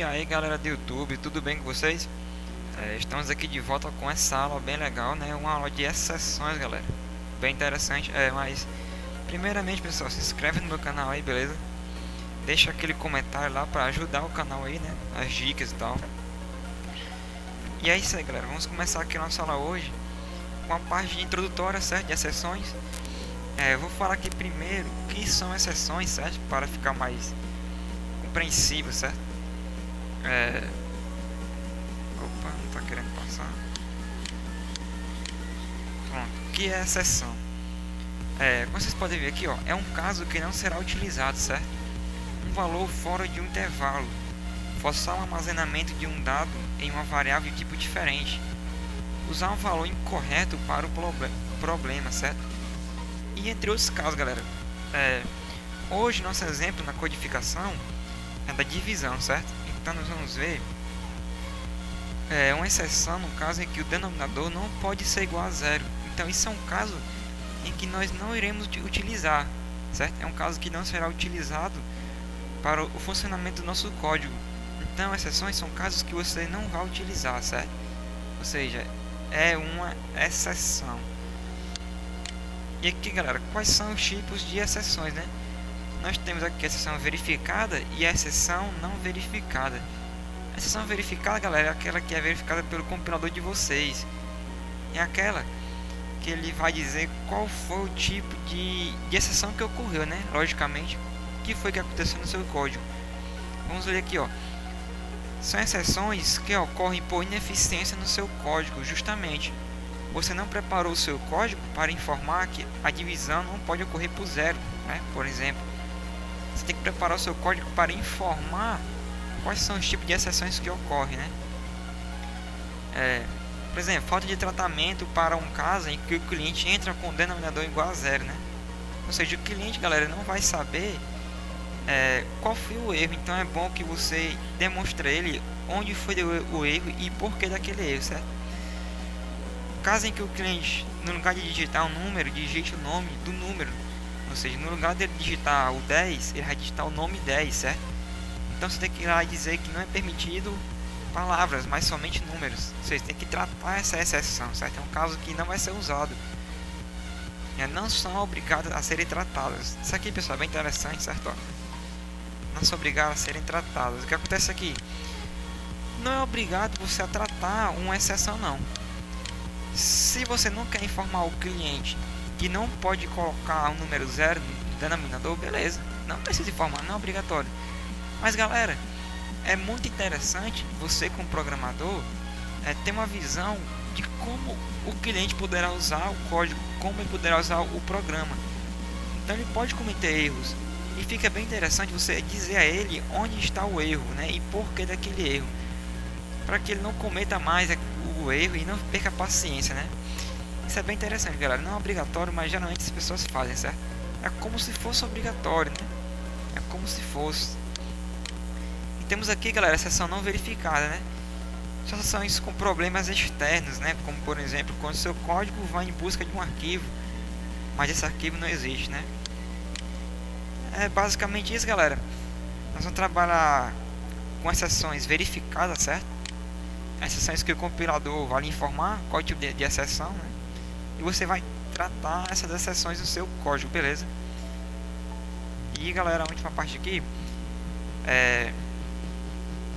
aí galera do YouTube, tudo bem com vocês? Estamos aqui de volta com essa aula bem legal, né? Uma aula de exceções, galera. Bem interessante, mas primeiramente, pessoal, se inscreve no meu canal aí, beleza? Deixa aquele comentário lá para ajudar o canal aí, né? As dicas e tal. E é isso aí, galera. Vamos começar aqui a nossa aula hoje com a parte introdutória, certo? De exceções. Eu vou falar aqui primeiro o que são exceções, certo? Para ficar mais compreensível, certo? Opa, não tá querendo passar. Pronto, o que é exceção? Como vocês podem ver aqui, ó, é um caso que não será utilizado, certo? Um valor fora de um intervalo, forçar o armazenamento de um dado em uma variável de tipo diferente, usar um valor incorreto para o problema, certo? E entre outros casos, galera. Hoje nosso exemplo na codificação é da divisão, certo? Então nós vamos ver uma exceção no caso em que o denominador não pode ser igual a zero. Então isso é um caso em que nós não iremos utilizar, certo? É um caso que não será utilizado para o funcionamento do nosso código. Então exceções são casos que você não vai utilizar, certo? Ou seja, é uma exceção. E aqui, galera, quais são os tipos de exceções, né? Nós temos aqui a exceção verificada e a exceção não verificada. A exceção verificada, galera, é aquela que é verificada pelo compilador de vocês. É aquela que ele vai dizer qual foi o tipo de exceção que ocorreu, né? Logicamente, o que foi que aconteceu no seu código. Vamos ver aqui, ó. São exceções que ocorrem por ineficiência no seu código, justamente. Você não preparou o seu código para informar que a divisão não pode ocorrer por zero, né? Por exemplo, você tem que preparar o seu código para informar quais são os tipos de exceções que ocorrem, né? Por exemplo, falta de tratamento para um caso em que o cliente entra com o denominador igual a zero, né? Ou seja, o cliente, galera, não vai saber qual foi o erro. Então é bom que você demonstre a ele onde foi o erro e por que daquele erro, certo? Caso em que o cliente, no lugar de digitar um número, digite o nome do número. Ou seja, no lugar de digitar o 10, ele vai digitar o nome 10, certo? Então você tem que ir lá e dizer que não é permitido palavras, mas somente números. Vocês têm que tratar essa exceção, certo? É um caso que não vai ser usado. Não são obrigadas a serem tratadas. Isso aqui, pessoal, é bem interessante, certo? Não são obrigadas a serem tratadas. O que acontece aqui? Não é obrigado você a tratar uma exceção, não. Se você não quer informar o cliente que não pode colocar um número zero no denominador, beleza, não precisa informar, não é obrigatório. Mas galera, é muito interessante você como programador ter uma visão de como o cliente poderá usar o código, como ele poderá usar o programa. Então ele pode cometer erros e fica bem interessante você dizer a ele onde está o erro, né, e por que daquele erro, para que ele não cometa mais o erro e não perca a paciência, né? Isso é bem interessante, galera. Não é obrigatório, mas geralmente as pessoas fazem, certo? É como se fosse obrigatório, né? É como se fosse. E temos aqui, galera, a exceção não verificada, né? São exceções com problemas externos, né? Como por exemplo, quando seu código vai em busca de um arquivo, mas esse arquivo não existe, né? É basicamente isso, galera. Nós vamos trabalhar com exceções verificadas, certo? Exceções que o compilador vai lhe informar qual tipo de exceção, né? E você vai tratar essas exceções no seu código, beleza? E galera, a última parte aqui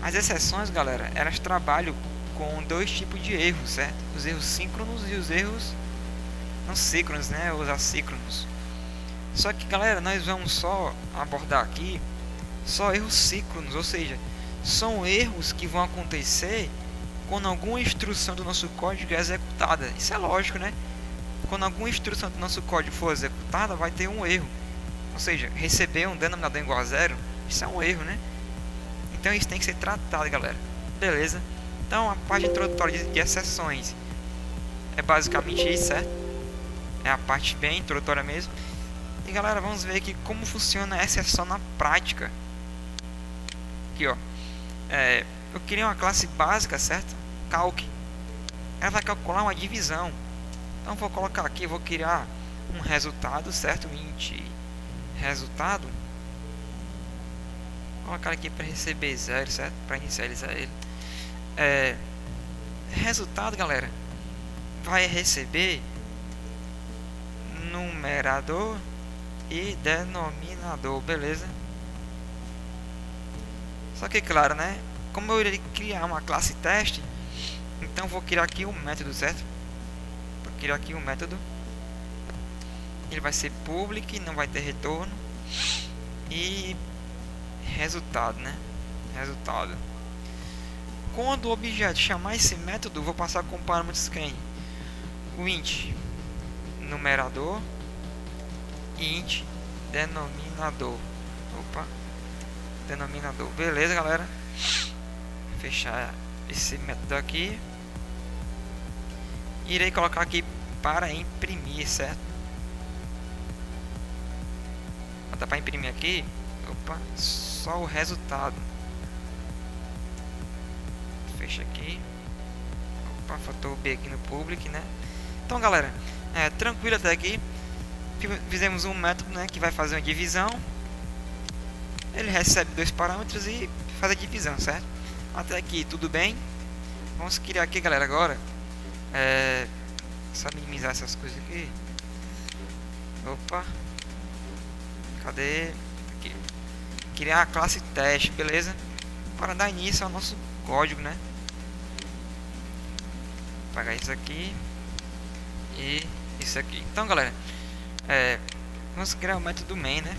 as exceções, galera, elas trabalham com dois tipos de erros, certo? Os erros síncronos e os erros não síncronos, né? Os assíncronos. Só que, galera, nós vamos só abordar aqui só erros síncronos, ou seja, são erros que vão acontecer quando alguma instrução do nosso código é executada. Isso é lógico, né? Quando alguma instrução do nosso código for executada, vai ter um erro. Ou seja, receber um denominador igual a zero, isso é um erro, né? Então isso tem que ser tratado, galera. Beleza? Então a parte introdutória de exceções é basicamente isso, certo? É a parte bem introdutória mesmo. E galera, vamos ver aqui como funciona a exceção na prática. Aqui, ó. Eu criei uma classe básica, certo? Calc. Ela vai calcular uma divisão. Então vou colocar aqui, vou criar um resultado, certo? Int resultado. colocar aqui para receber 0, certo? Para inicializar ele. Resultado, galera, vai receber numerador e denominador, beleza? Só que, claro, né? Como eu irei criar uma classe teste, então vou criar aqui um método, certo? Vou criar aqui um método. Ele vai ser public, não vai ter retorno. E resultado, né? Resultado. Quando o objeto chamar esse método, vou passar com parâmetros quem? O int numerador e int denominador. Opa, denominador. Beleza, galera? Fechar esse método aqui. Irei colocar aqui para imprimir, certo? Dá para imprimir aqui. Opa, só o resultado. Fecha aqui. Opa, faltou o B aqui no public, né? Então, galera, tranquilo até aqui. Fizemos um método, né, que vai fazer uma divisão. Ele recebe 2 parâmetros e faz a divisão, certo? Até aqui tudo bem. Vamos criar aqui, galera, agora. Só minimizar essas coisas aqui. Opa. Cadê? Aqui. Criar a classe teste, beleza? Para dar início ao nosso código, né? Vou pegar isso aqui e isso aqui. Então, galera, vamos criar o método main, né?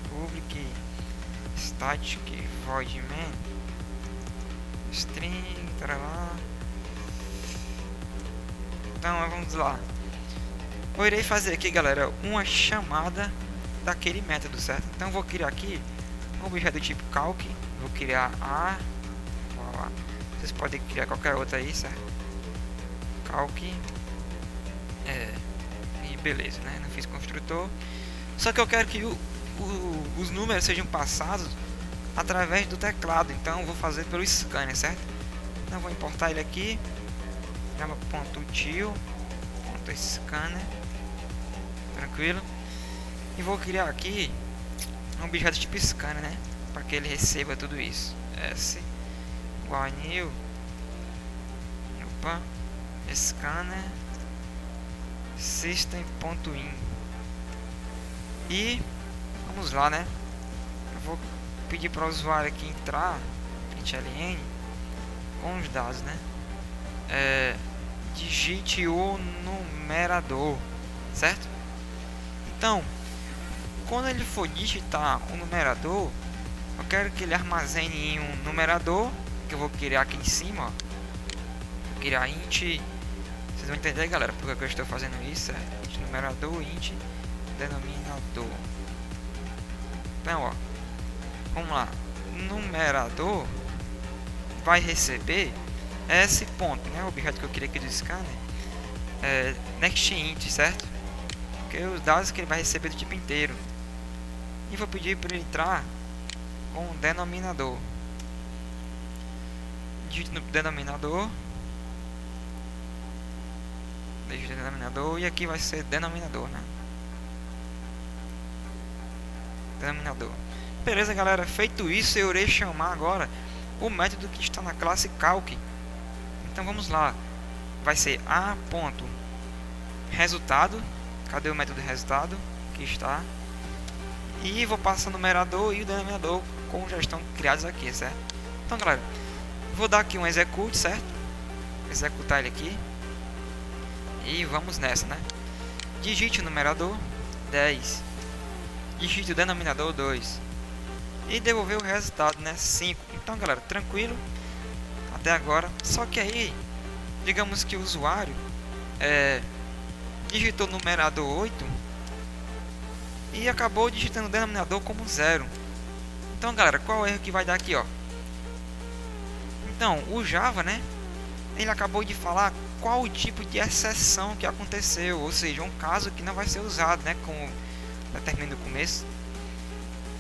Public static void main string, lá. Então, vamos lá. Eu irei fazer aqui, galera, uma chamada daquele método, certo? Então, vou criar aqui um objeto do tipo calc. Vou criar a. Vocês podem criar qualquer outra aí, certo? Calc. E beleza, né? Não fiz construtor. Só que eu quero que os números sejam passados através do teclado. Então, eu vou fazer pelo scanner, certo? Então, vou importar ele aqui. Java.util.scanner. Tranquilo. E vou criar aqui um objeto tipo scanner, né? Para que ele receba tudo isso. S igual a new. Opa. Scanner system.in. E vamos lá, né? Eu vou pedir para o usuário aqui entrar println com os dados, né? Digite o numerador, certo? Então, quando ele for digitar o numerador, eu quero que ele armazene em um numerador, que eu vou criar aqui em cima, ó. Vou criar int, vocês vão entender, galera, porque eu estou fazendo isso, int numerador, int denominador. Então, ó, vamos lá, numerador vai receber esse ponto, né? O objeto que eu queria aqui do scanner next int, certo? Porque os dados que ele vai receber do tipo inteiro. E vou pedir para ele entrar com o denominador. Digite no denominador. Digite no denominador e aqui vai ser denominador, né? Denominador. Beleza, galera. Feito isso, eu irei chamar agora o método que está na classe calc. Então vamos lá. Vai ser a.resultado. Cadê o método resultado? Aqui está. E vou passar o numerador e o denominador como já estão criados aqui, certo? Então, galera, vou dar aqui um execute, certo? Executar ele aqui. E vamos nessa, né? Digite o numerador 10. Digite o denominador 2. E devolver o resultado, né? 5. Então, galera, tranquilo até agora. Só que aí, digamos que o usuário digitou o numerador 8 e acabou digitando o denominador como 0. Então, galera, qual é o erro que vai dar aqui, ó? Então, o Java, né? Ele acabou de falar qual o tipo de exceção que aconteceu, ou seja, um caso que não vai ser usado, né? Como determina no começo.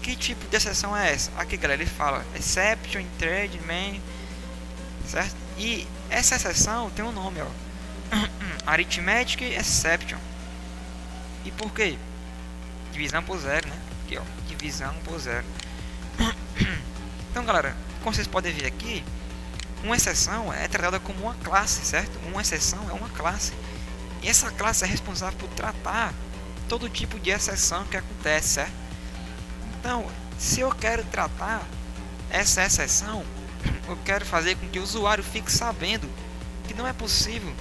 Que tipo de exceção é essa? Aqui, galera, ele fala exception, thread, main, certo? E essa exceção tem um nome, ó. Arithmetic exception. E por quê? Divisão por 0, né? Aqui, ó, divisão por 0. Então galera, como vocês podem ver aqui, uma exceção é tratada como uma classe, certo? Uma exceção é uma classe. E essa classe é responsável por tratar todo tipo de exceção que acontece, certo? Então, se eu quero tratar essa exceção, eu quero fazer com que o usuário fique sabendo que não é possível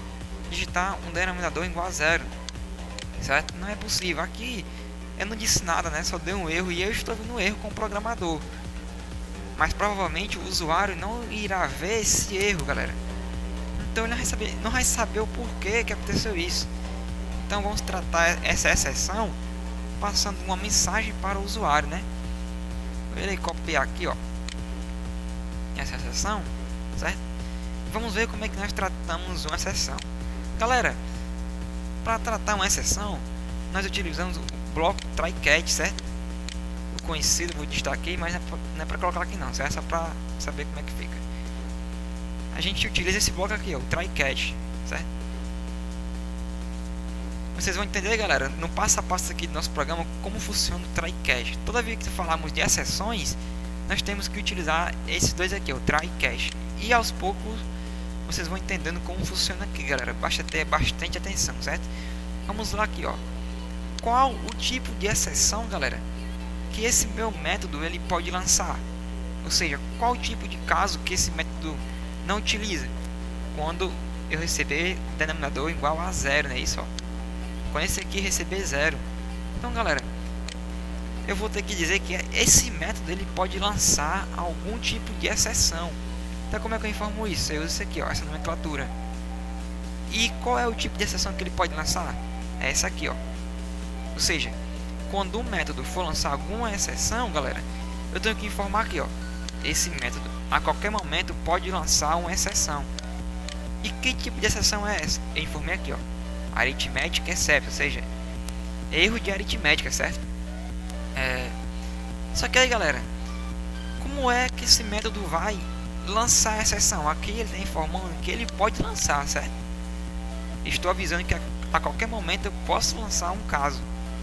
digitar um denominador igual a zero, certo? Não é possível. Aqui eu não disse nada, né? Só dei um erro e eu estou vendo um erro com o programador. Mas provavelmente o usuário não irá ver esse erro, galera. Então ele não vai saber o porquê que aconteceu isso. Então vamos tratar essa exceção passando uma mensagem para o usuário, né? Eu irei copiar aqui, ó, essa exceção, certo? Vamos ver como é que nós tratamos uma exceção. Galera, para tratar uma exceção, nós utilizamos o bloco try catch, certo? O conhecido, vou digitar aqui, mas não é para colocar aqui não, certo? É só para saber como é que fica. A gente utiliza esse bloco aqui, ó, o try catch, certo? Vocês vão entender, galera, no passo a passo aqui do nosso programa, como funciona o try catch. Toda vez que falarmos de exceções, nós temos que utilizar esses dois aqui, o try catch. E aos poucos vocês vão entendendo como funciona aqui, galera. Basta ter bastante atenção, certo? Vamos lá aqui, ó. Qual o tipo de exceção, galera, que esse meu método ele pode lançar? Ou seja, qual o tipo de caso que esse método não utiliza? Quando eu receber denominador igual a zero, né? Isso, ó. Quando esse aqui receber zero. Então, galera, eu vou ter que dizer que esse método ele pode lançar algum tipo de exceção. Então, como é que eu informo isso? Eu uso isso aqui, ó, essa nomenclatura. E qual é o tipo de exceção que ele pode lançar? É essa aqui, ó. Ou seja, quando um método for lançar alguma exceção, galera, eu tenho que informar aqui, ó, esse método a qualquer momento pode lançar uma exceção. E que tipo de exceção é essa? Eu informei aqui, ó, arithmetic except, ou seja, erro de aritmética, certo? Só que aí, galera, como é que esse método vai lançar a exceção? Aqui ele está informando que ele pode lançar, certo? Estou avisando que a qualquer momento eu posso lançar um caso.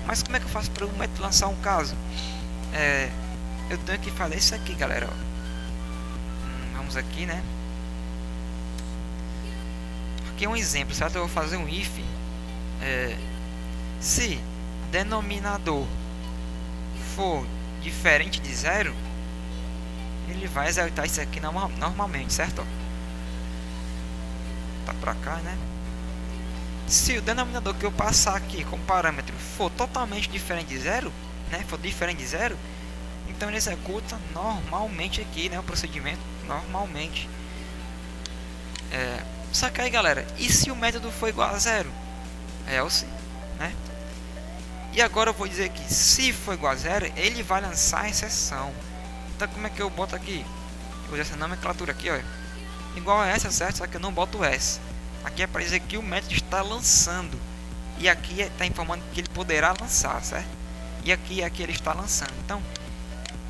Mas como é que eu faço para o método lançar um caso? Eu tenho que fazer isso aqui, galera, ó. Vamos aqui, né? Aqui é um exemplo, certo? Eu vou fazer um if. Se denominador for diferente de zero, ele vai executar isso aqui normalmente, certo? Ó. Tá pra cá, né? Se o denominador que eu passar aqui como parâmetro for totalmente diferente de zero, né? For diferente de zero, então ele executa normalmente aqui, né? O procedimento normalmente. Só que aí, galera, e se o método for igual a zero? Else, né? E agora eu vou dizer que se for igual a zero, ele vai lançar a exceção. Então como é que eu boto aqui? Eu uso essa nomenclatura aqui, ó, igual a essa, certo? Só que eu não boto S. Aqui é para dizer que o método está lançando. E aqui está informando que ele poderá lançar, certo? E aqui ele está lançando. Então,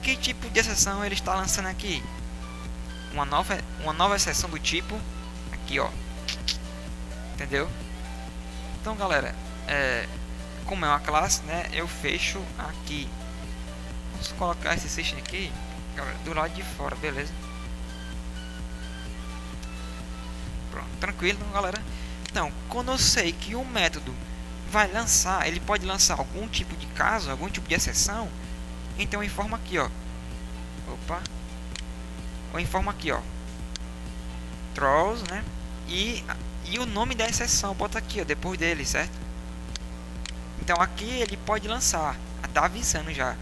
que tipo de exceção ele está lançando aqui? Uma nova exceção do tipo aqui, ó. Entendeu? Então, galera, como é uma classe, né? Eu fecho aqui. Vamos colocar esse system aqui, galera, do lado de fora, beleza? Pronto, tranquilo, galera. Então, quando eu sei que o método vai lançar, ele pode lançar algum tipo de caso, algum tipo de exceção, então eu informo aqui, ó. Opa. Eu informo aqui, ó. Throws, né? E o nome da exceção, bota aqui, ó, depois dele, certo? Então aqui ele pode lançar, tá avisando já.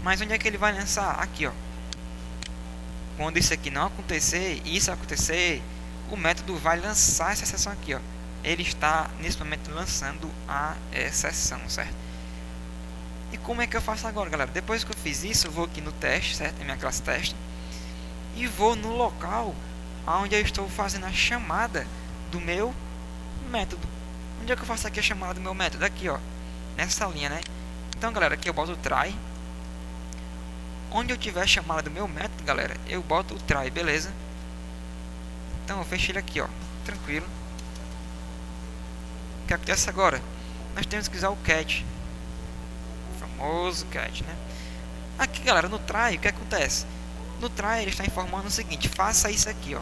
Mas onde é que ele vai lançar? Aqui, ó. Quando isso aqui não acontecer, isso acontecer, o método vai lançar essa exceção aqui, ó. Ele está nesse momento lançando a exceção, certo? E como é que eu faço agora, galera? Depois que eu fiz isso, eu vou aqui no teste, certo? Na minha classe teste, e vou no local onde eu estou fazendo a chamada do meu método. Onde é que eu faço aqui a chamada do meu método? Aqui, ó, nessa linha, né? Então, galera, aqui eu boto o try. Onde eu tiver a chamada do meu método, galera, eu boto o try, beleza? Então eu fecho ele aqui, ó, tranquilo. O que acontece agora? Nós temos que usar o catch, o famoso catch, né? Aqui, galera, no try, o que acontece? No try ele está informando o seguinte: faça isso aqui, ó.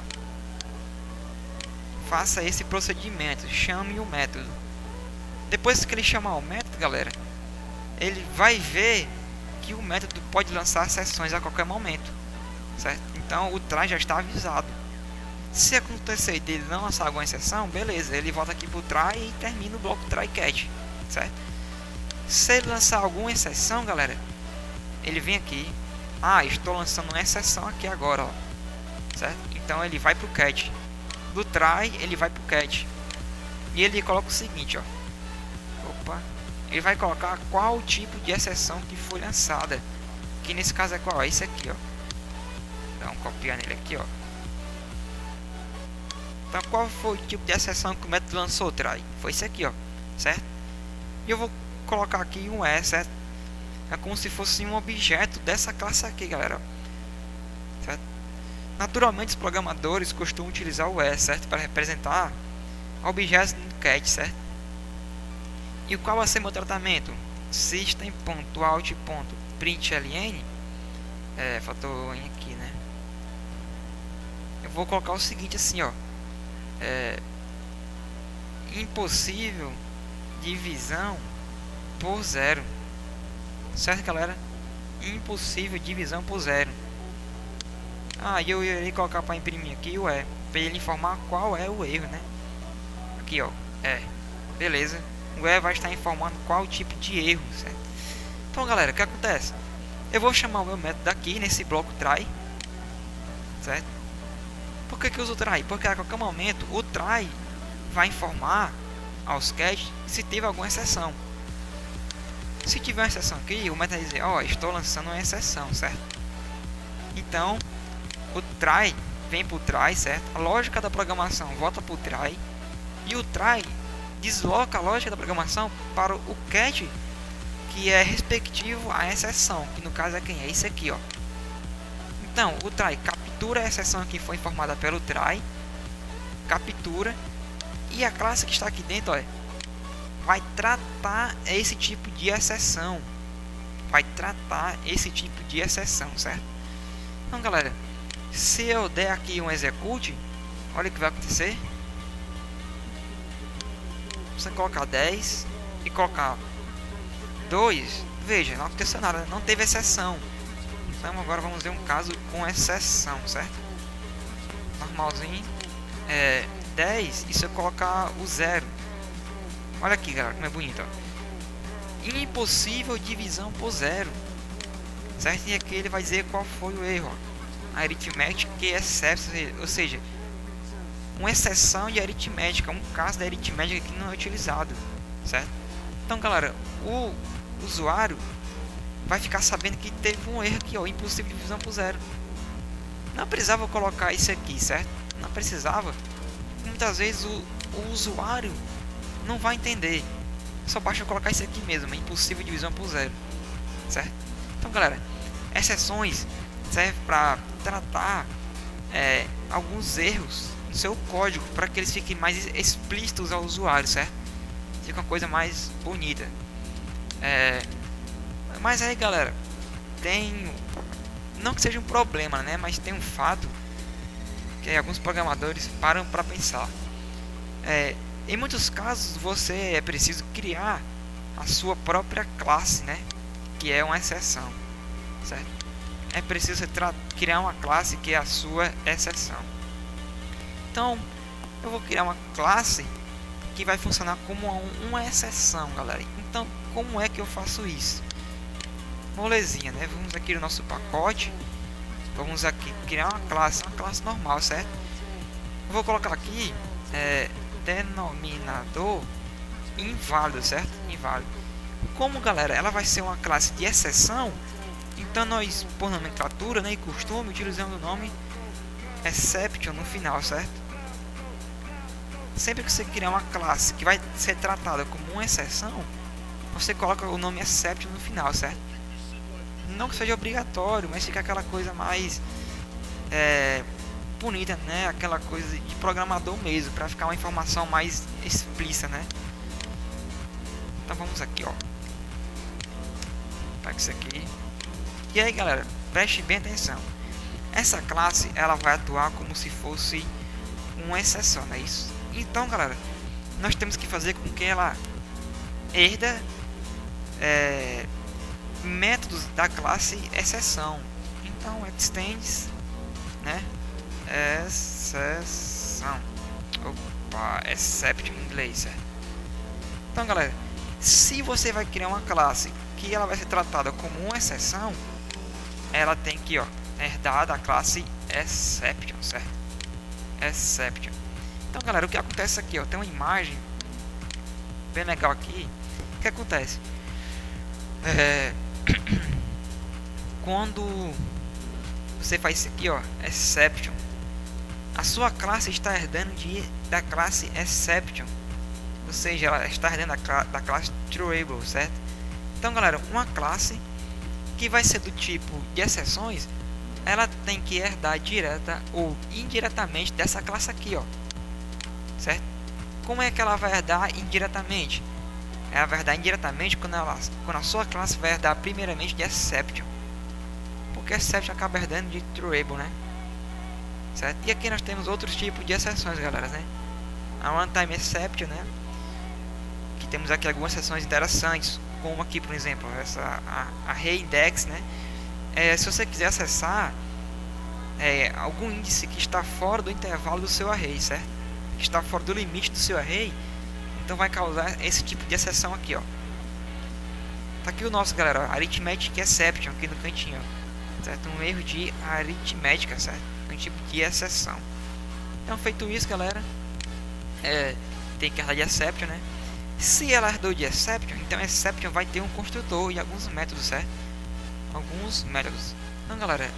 Faça esse procedimento, chame o método. Depois que ele chamar o método, galera, ele vai ver que o método pode lançar sessões a qualquer momento, certo? Então o try já está avisado. Se acontecer dele não lançar alguma exceção, beleza, ele volta aqui pro try e termina o bloco try catch, certo? Se ele lançar alguma exceção, galera, ele vem aqui, estou lançando uma exceção aqui agora, ó, certo? Então ele vai pro catch. Do try ele vai pro catch e ele coloca o seguinte, ó. Ele vai colocar qual tipo de exceção que foi lançada, que nesse caso é qual? É esse aqui, ó. Então copiar nele aqui, ó. Então qual foi o tipo de exceção que o método lançou, try? Foi esse aqui, ó, certo? E eu vou colocar aqui um E, certo? É como se fosse um objeto dessa classe aqui, galera, certo? Naturalmente os programadores costumam utilizar o E, certo, para representar objetos no catch, certo? E qual vai ser meu tratamento? System.out.println, faltou em aqui, né? Eu vou colocar o seguinte assim, ó. Impossível divisão por zero, certo, galera? Impossível divisão por zero. E eu irei colocar para imprimir aqui o E, para ele informar qual é o erro, né? Aqui, ó, beleza. O E vai estar informando qual tipo de erro, certo? Então, galera, o que acontece? Eu vou chamar o meu método aqui nesse bloco try, certo? Por que eu uso o try? Porque a qualquer momento o try vai informar aos catch se teve alguma exceção. Se tiver uma exceção aqui, o método vai dizer, estou lançando uma exceção, certo? Então, o try vem para o try, certo? A lógica da programação volta para o try e o try desloca a lógica da programação para o catch que é respectivo à exceção, que no caso é quem? É esse aqui, ó. Então o try captura a exceção que foi informada pelo try, captura, e a classe que está aqui dentro, ó, vai tratar esse tipo de exceção, certo? Então, galera, se eu der aqui um execute, olha o que vai acontecer. Você colocar 10 e colocar 2, veja, não aconteceu nada, não teve exceção. Então agora vamos ver um caso com exceção, certo? Normalzinho, 10, e se eu colocar o 0, olha aqui, galera, como é bonito, ó. Impossível divisão por 0, certo? E aqui ele vai dizer qual foi o erro, ó. Arithmetic exception, ou seja, uma exceção de aritmética, um caso da aritmética que não é utilizado, certo? Então, galera, o usuário vai ficar sabendo que teve um erro aqui, ó, impossível divisão por 0. Não precisava colocar isso aqui, certo? Não precisava. Muitas vezes o usuário não vai entender. Só basta colocar isso aqui mesmo, impossível divisão por 0, certo? Então, galera, exceções servem para tratar alguns erros no seu código, para que eles fiquem mais explícitos ao usuário, certo? Fica uma coisa mais bonita. Mas aí, galera, não que seja um problema, né? Mas tem um fato que alguns programadores param para pensar. Em muitos casos você é preciso criar a sua própria classe, né? Que é uma exceção, certo? É preciso criar uma classe que é a sua exceção. Então, eu vou criar uma classe que vai funcionar como uma exceção, galera. Então, como é que eu faço isso? Molezinha, né? Vamos aqui no nosso pacote. Vamos aqui criar uma classe normal, certo? Eu vou colocar aqui denominador inválido, certo? Inválido. Como, galera, ela vai ser uma classe de exceção, então nós, por nomenclatura, né, e costume, utilizamos o nome exception no final, certo? Sempre que você criar uma classe que vai ser tratada como uma exceção, você coloca o nome exception no final, certo? Não que seja obrigatório, mas fica aquela coisa mais bonita, né? Aquela coisa de programador mesmo, para ficar uma informação mais explícita, né? Então vamos aqui, ó. Pega isso aqui. E aí, galera, preste bem atenção. essa classe ela vai atuar como se fosse uma exceção, não é isso? Então, galera, nós temos que fazer com que ela herda métodos da classe exceção. Então, extends, né? Exceção. Opa, except em inglês, certo? Então, galera, se você vai criar uma classe que ela vai ser tratada como uma exceção, ela tem que, ó, herdar da classe exception, certo? Exception. Então, galera, o que acontece aqui, ó, tem uma imagem bem legal aqui. O que acontece? Quando você faz isso aqui, ó, exception, a sua classe está herdando da classe exception, ou seja, ela está herdando da classe trueable, certo? Então, galera, uma classe que vai ser do tipo de exceções, ela tem que herdar direta ou indiretamente dessa classe aqui, ó, certo? Como é que ela vai herdar indiretamente? Ela vai herdar indiretamente quando a sua classe vai herdar primeiramente de exception, porque exception acaba herdando de trueable, né? Certo? E aqui nós temos outros tipos de exceções, galera, né? A runtime exception, né? Que temos aqui algumas exceções interessantes, como aqui, por exemplo, essa array index, né? Se você quiser acessar algum índice que está fora do intervalo do seu array, certo? Que está fora do limite do seu array, então vai causar esse tipo de exceção aqui, ó. Tá aqui o nosso, galera, arithmetic exception aqui no cantinho, ó, certo? Um erro de aritmética, certo? Um tipo de exceção. Então, feito isso, galera, tem que herdar de exception, né? Se ela herdou de exception, então exception vai ter um construtor e alguns métodos, certo? Alguns métodos. Então, galera,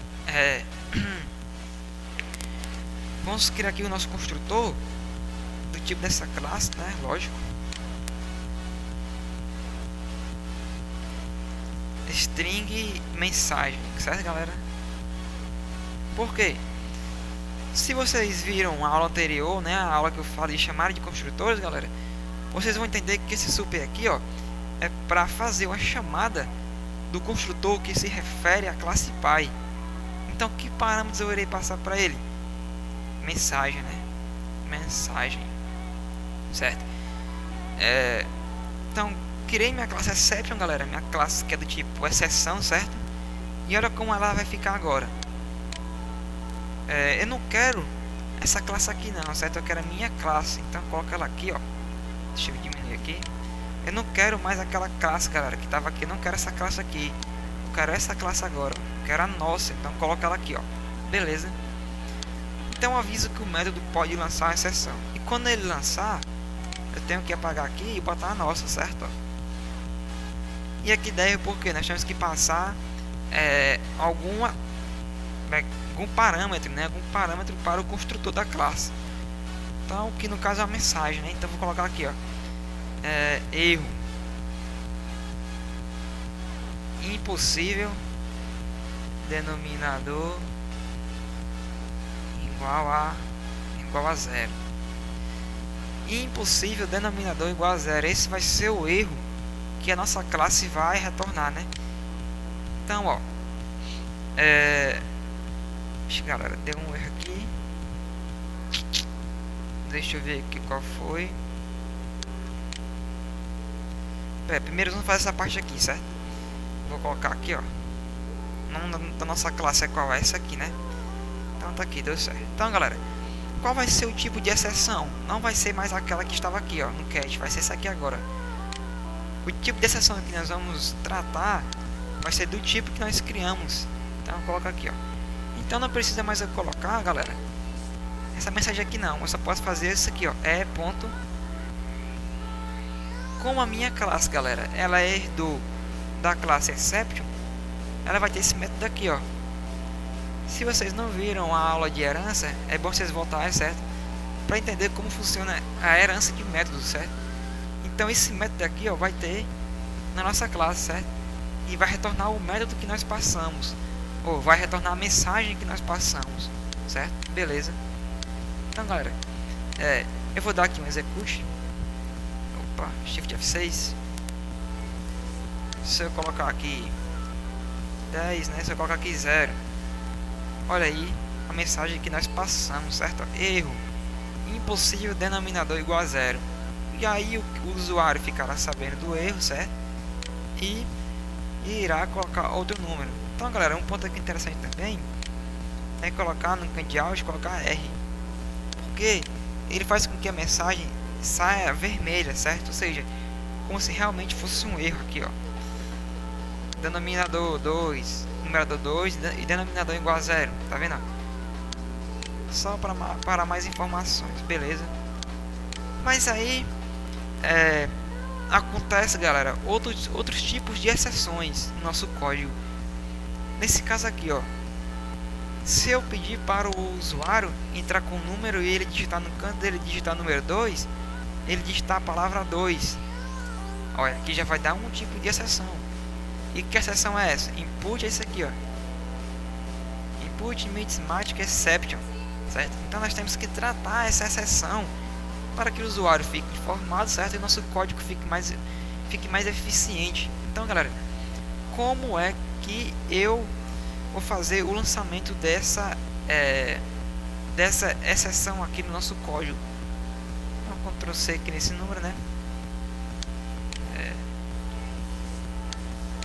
vamos criar aqui o nosso construtor do tipo dessa classe, né? Lógico. String mensagem, certo, galera? Por quê? Se vocês viram a aula anterior, né, a aula que eu falei de chamada de construtores, galera, vocês vão entender que esse super aqui, ó, é para fazer uma chamada do construtor que se refere à classe pai. Então, que parâmetros eu irei passar para ele? Mensagem, né? Mensagem, certo? Então, criei minha classe exception, galera, minha classe que é do tipo exceção, certo? E olha como ela vai ficar agora. Eu não quero essa classe aqui não, certo? Eu quero a minha classe, então coloca ela aqui, ó. Deixa eu diminuir aqui. Eu não quero mais aquela classe, galera, que estava aqui. Eu não quero essa classe aqui. Eu quero essa classe agora. Eu quero a nossa, então coloca ela aqui, ó. Beleza? Então aviso que o método pode lançar a exceção. E quando ele lançar, eu tenho que apagar aqui e botar a nossa, certo? Ó. E aqui deve porque nós temos que passar algum parâmetro, né? Algum parâmetro para o construtor da classe. Então, que no caso é a mensagem, né? Então vou colocar aqui, ó. Erro impossível denominador igual a zero. Impossível denominador igual a zero. Esse vai ser o erro que a nossa classe vai retornar, né? Então, ó, galera, deu um erro aqui. Deixa eu ver aqui qual foi. Primeiro vamos fazer essa parte aqui, certo? Vou colocar aqui, ó. O nome da nossa classe é qual? É essa aqui, né? Então tá aqui, deu certo. Então, galera, qual vai ser o tipo de exceção? Não vai ser mais aquela que estava aqui, ó, no catch. Vai ser essa aqui agora. O tipo de exceção que nós vamos tratar vai ser do tipo que nós criamos. Então coloca aqui, ó. Então não precisa mais eu colocar, galera, essa mensagem aqui não. Eu só posso fazer isso aqui, ó. Ponto. Como a minha classe, galera, ela herdou da classe exception, ela vai ter esse método aqui, ó. Se vocês não viram a aula de herança, é bom vocês voltarem, certo? Para entender como funciona a herança de métodos, certo? Então esse método aqui, ó, vai ter na nossa classe, certo? E vai retornar o método que nós passamos, ou vai retornar a mensagem que nós passamos, certo? Beleza? Então, galera, eu vou dar aqui um execute. Opa, Shift F6. Se eu colocar aqui 10, né? Se eu colocar aqui 0, Olha aí a mensagem que nós passamos, certo? Erro, impossível denominador igual a zero. E aí o usuário ficará sabendo do erro, certo? E irá colocar outro número. Então, galera, um ponto aqui interessante também é colocar no canto de áudio, colocar R, porque ele faz com que a mensagem saia vermelha, certo? Ou seja, como se realmente fosse um erro aqui, ó. Denominador 2, numerador 2 e denominador igual a zero, tá vendo? Só para mais informações, beleza? Mas aí acontece, galera, outros tipos de exceções no nosso código. Nesse caso aqui, ó, se eu pedir para o usuário entrar com o número e ele digitar no canto dele, digitar o número 2, ele digitar a palavra 2, olha, aqui já vai dar um tipo de exceção. E que exceção é essa? Input é isso aqui, ó, Input Matematic Exception, certo? Então nós temos que tratar essa exceção para que o usuário fique informado, certo? E o nosso código fique mais eficiente. Então, galera, como é que eu vou fazer o lançamento dessa exceção aqui no nosso código? Então, Ctrl C aqui nesse número, né?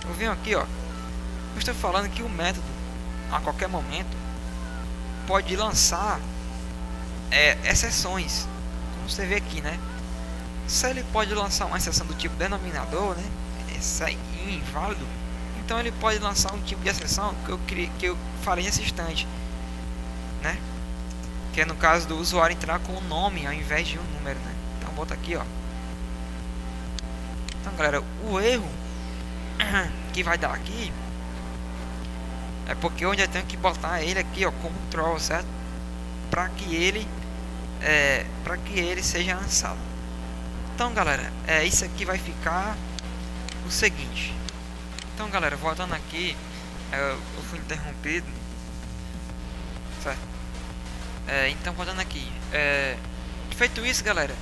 Eu venho aqui, ó. Eu estou falando que o método, a qualquer momento, pode lançar exceções, como você vê aqui, né? Se ele pode lançar uma exceção do tipo denominador, né? Essa é inválido. Então ele pode lançar um tipo de exceção que eu falei nesse instante, né? Que é no caso do usuário entrar com o nome ao invés de um número, né? Então bota aqui, ó. Então, galera, o erro que vai dar aqui é porque eu já tenho que botar ele aqui, ó, como troll, certo? Para que ele seja lançado. Então, galera, isso aqui vai ficar o seguinte. Então, galera, voltando aqui, eu fui interrompido, certo? Então, voltando aqui, feito isso, galera,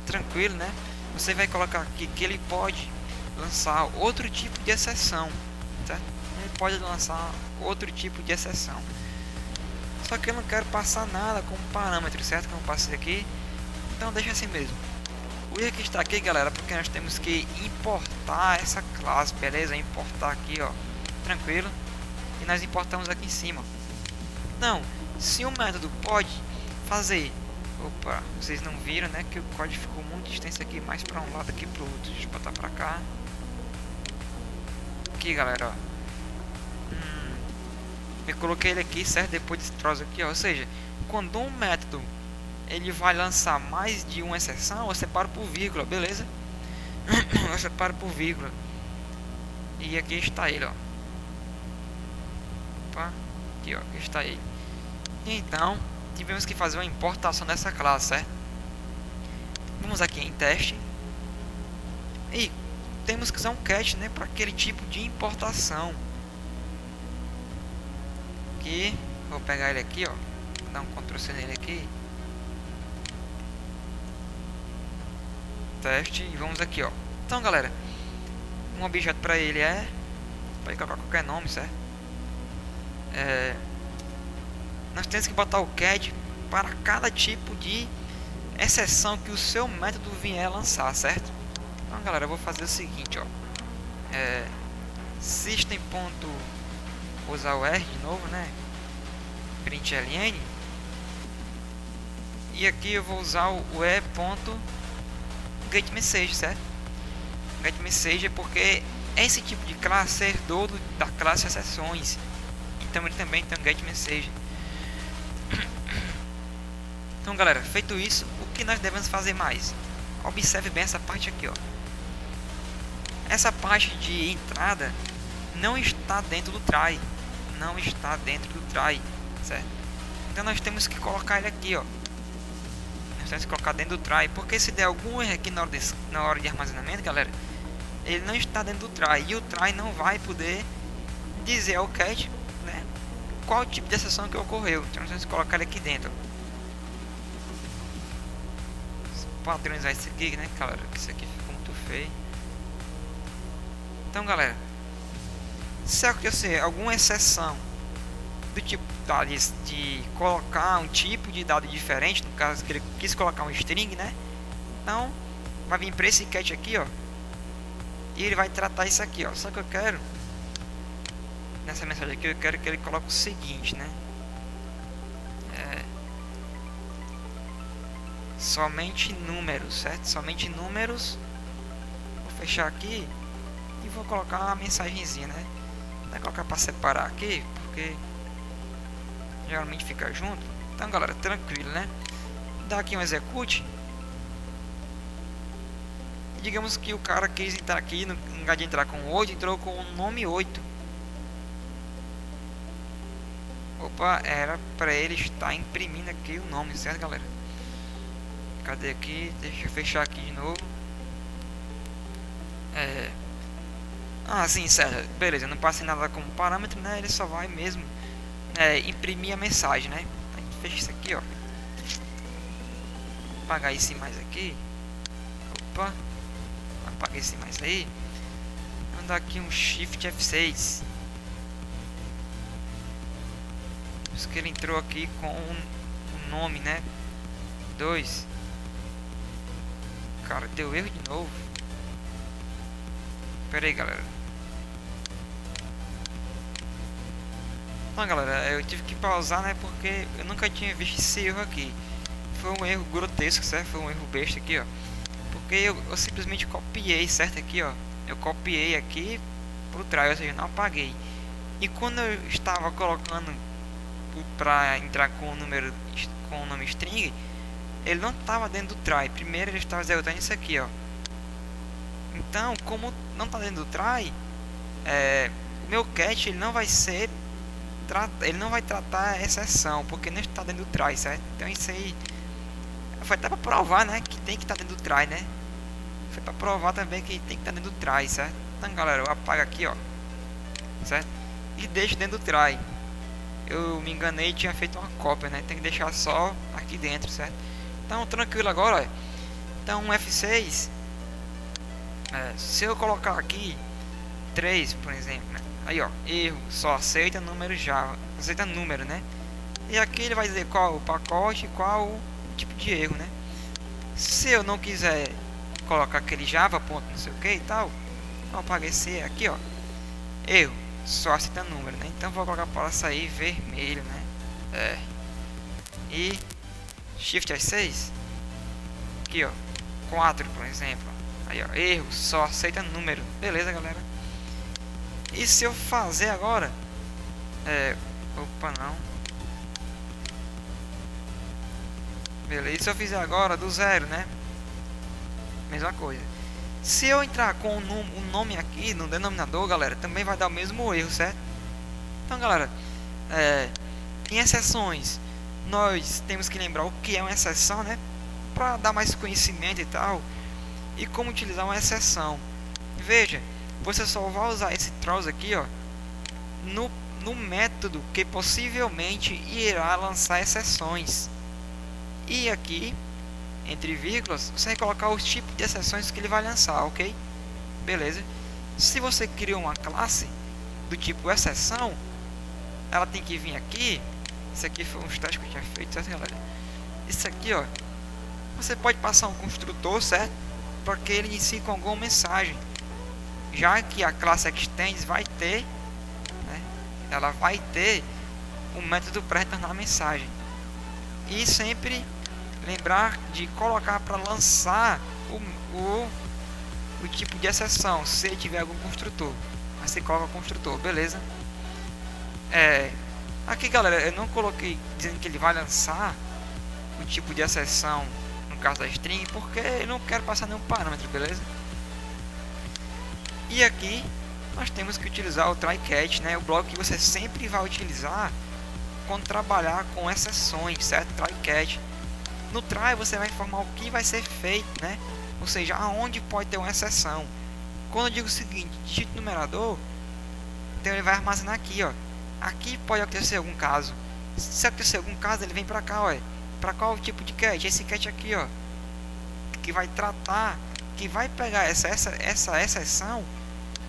tranquilo, né? Você vai colocar aqui que ele pode lançar outro tipo de exceção, certo? Ele pode lançar outro tipo de exceção. Só que eu não quero passar nada como parâmetro, certo? Como passei aqui, então deixa assim mesmo. O erro que está aqui, galera, porque nós temos que importar essa classe, beleza? Importar aqui, ó, tranquilo. E nós importamos aqui em cima. Então, se o método pode fazer... Opa, vocês não viram, né? Que o código ficou muito extenso aqui, mais para um lado aqui para o outro. Deixa eu botar para cá. Aqui, galera, ó. Eu coloquei ele aqui, certo? Depois desse troço aqui, ó. Ou seja, quando um método ele vai lançar mais de uma exceção, eu separo por vírgula, beleza? Eu separo por vírgula. E aqui está ele, ó. Opa, aqui, ó, aqui está ele. Então, tivemos que fazer uma importação dessa classe, certo? Vamos aqui em teste. E temos que usar um catch, né, para aquele tipo de importação. Aqui, vou pegar ele aqui, ó. Vou dar um Ctrl C nele aqui. Teste e vamos aqui, ó. Então, galera, um objeto para ele pode colocar qualquer nome, certo? Nós temos que botar o catch para cada tipo de exceção que o seu método vier lançar, certo? Então, galera, eu vou fazer o seguinte, ó. System. Vou usar o R de novo, né? Println. E aqui eu vou usar o getMessage, certo? GetMessage é porque esse tipo de classe herdou da classe exceções. Então ele também tem um getMessage. Então, galera, feito isso, o que nós devemos fazer mais? Observe bem essa parte aqui, ó. Essa parte de entrada não está dentro do try. Não está dentro do try, certo? Então nós temos que colocar ele aqui, ó. Nós temos que colocar dentro do try, porque se der algum erro aqui na hora de armazenamento, galera, ele não está dentro do try. E o try não vai poder dizer ao catch, né, qual tipo de exceção que ocorreu. Então nós temos que colocar ele aqui dentro. Padronizar isso aqui, né, galera? Isso aqui ficou muito feio. Então, galera, se acontecer alguma exceção do tipo de colocar um tipo de dado diferente, no caso que ele quis colocar um string, né? Então vai vir para esse cat aqui, ó, e ele vai tratar isso aqui, ó. Só que eu quero, nessa mensagem aqui, eu quero que ele coloque o seguinte, né? Somente números, certo? Somente números. Vou fechar aqui e vou colocar uma mensagenzinha, né? Vou colocar para separar aqui, porque geralmente fica junto. Então, galera, tranquilo, né? Dá aqui um execute. E digamos que o cara quis entrar aqui, no lugar de entrar com 8, entrou com o nome 8. Opa, era para ele estar imprimindo aqui o nome, certo, galera? Cadê aqui? Deixa eu fechar aqui de novo. Ah, sim, certo. Beleza, eu não passei nada como parâmetro, né? Ele só vai mesmo imprimir a mensagem, né? A gente fecha isso aqui, ó. Vou apagar esse mais aqui. Opa. Apaguei esse mais aí. Vou dar aqui um Shift F6. Isso que ele entrou aqui com o nome, né? 2. Cara, deu erro de novo. Pera aí, galera. Não, galera, eu tive que pausar, né? Porque eu nunca tinha visto esse erro aqui. Foi um erro grotesco, certo? Foi um erro besta aqui, ó. Porque eu simplesmente copiei, certo? Aqui, ó. Eu copiei aqui pro try, ou seja, não apaguei. E quando eu estava colocando para entrar com o número, com o nome string, ele não estava dentro do try. Primeiro ele estava executando isso aqui, ó. Então, como não está dentro do try, o meu cat ele não vai ser ele não vai tratar a exceção, porque não está dentro do try, certo? Então isso aí foi até para provar, né, que tem que estar dentro do try, né? Foi para provar também que tem que estar dentro do try, certo? Então, galera, eu apago aqui, ó, certo? E deixo dentro do try. Eu me enganei e tinha feito uma cópia, né? Tem que deixar só aqui dentro, certo? Então, tranquilo agora, ó. Então, um F6. Se eu colocar aqui 3, por exemplo, né? Aí, ó, erro, só aceita número Java, aceita número, né? E aqui ele vai dizer qual o pacote, qual o tipo de erro, né? Se eu não quiser colocar aquele Java, ponto, não sei o que e tal, vou aparecer aqui, ó, erro, só aceita número, né? Então vou colocar para sair vermelho, né? E Shift F6, aqui, ó, 4, por exemplo. Aí, ó, erro, só aceita número. Beleza, galera? E se eu fazer agora... Opa, não. Beleza, e se eu fizer agora do 0, né? Mesma coisa. Se eu entrar com o nome aqui no denominador, galera, também vai dar o mesmo erro, certo? Então, galera, em exceções, nós temos que lembrar o que é uma exceção, né? Para dar mais conhecimento e tal. E como utilizar uma exceção. Veja, você só vai usar esse troço aqui, ó, no método que possivelmente irá lançar exceções. E aqui, entre vírgulas, você vai colocar os tipos de exceções que ele vai lançar, ok? Beleza? Se você criou uma classe do tipo exceção, ela tem que vir aqui. Isso aqui foi um testes que eu tinha feito, certo, galera? Isso aqui, ó, você pode passar um construtor, certo? Para que ele inicie com alguma mensagem, já que a classe extends vai ter, né, ela vai ter um método para retornar a mensagem. E sempre lembrar de colocar para lançar o tipo de exceção, se tiver algum construtor. Mas você coloca o construtor, beleza? Aqui, galera, eu não coloquei dizendo que ele vai lançar o tipo de exceção no caso da string, porque eu não quero passar nenhum parâmetro, beleza? E aqui nós temos que utilizar o try catch, né? O bloco que você sempre vai utilizar quando trabalhar com exceções, certo? Try catch. No try você vai informar o que vai ser feito, né? Ou seja, aonde pode ter uma exceção. Quando eu digo o seguinte, digite o numerador, então ele vai armazenar aqui, ó. Aqui pode acontecer algum caso. Se acontecer algum caso, ele vem para cá, ó. Para qual tipo de catch? Esse catch aqui, ó, que vai tratar, que vai pegar essa exceção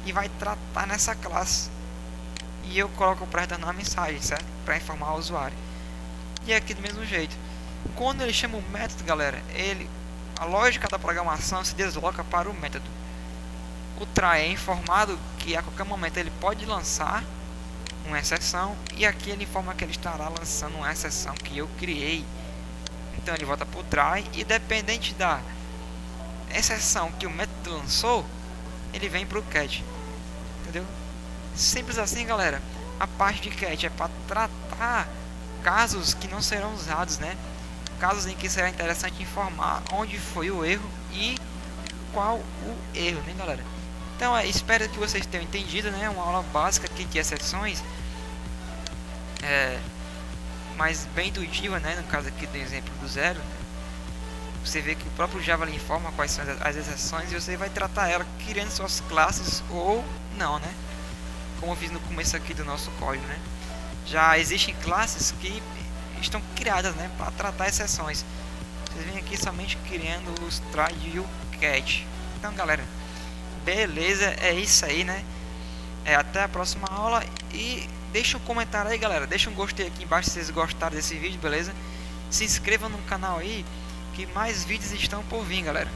e vai tratar nessa classe. e eu coloco para retornar a mensagem, certo? Para informar o usuário. E aqui do mesmo jeito, quando ele chama o método, galera, a lógica da programação se desloca para o método. O try é informado que a qualquer momento ele pode lançar uma exceção, e aqui ele informa que ele estará lançando uma exceção que eu criei. Então ele volta para o try, e dependente da exceção que o método lançou, ele vem para o catch. Entendeu? Simples assim, galera. A parte de catch é para tratar casos que não serão usados, né? Casos em que será interessante informar onde foi o erro e qual o erro, né, galera? Então, espero que vocês tenham entendido, né? Uma aula básica aqui de exceções, mas bem intuitiva, né? No caso aqui do exemplo do zero, você vê que o próprio Java lhe informa quais são as exceções e você vai tratar ela criando suas classes ou não, né? Como eu fiz no começo aqui do nosso código, né? Já existem classes que estão criadas, né, para tratar exceções. Vocês vêm aqui somente criando os try e o catch. Então, galera, beleza, é isso aí, né? Até a próxima aula, e deixa um comentário aí, galera. Deixa um gostei aqui embaixo se vocês gostaram desse vídeo, beleza? Se inscreva no canal aí, que mais vídeos estão por vir, galera.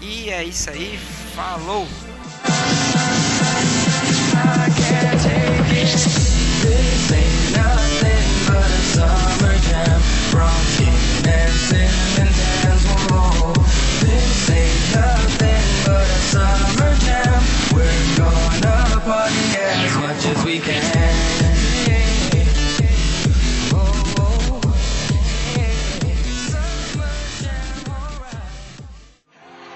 E é isso aí, falou! I can't take it.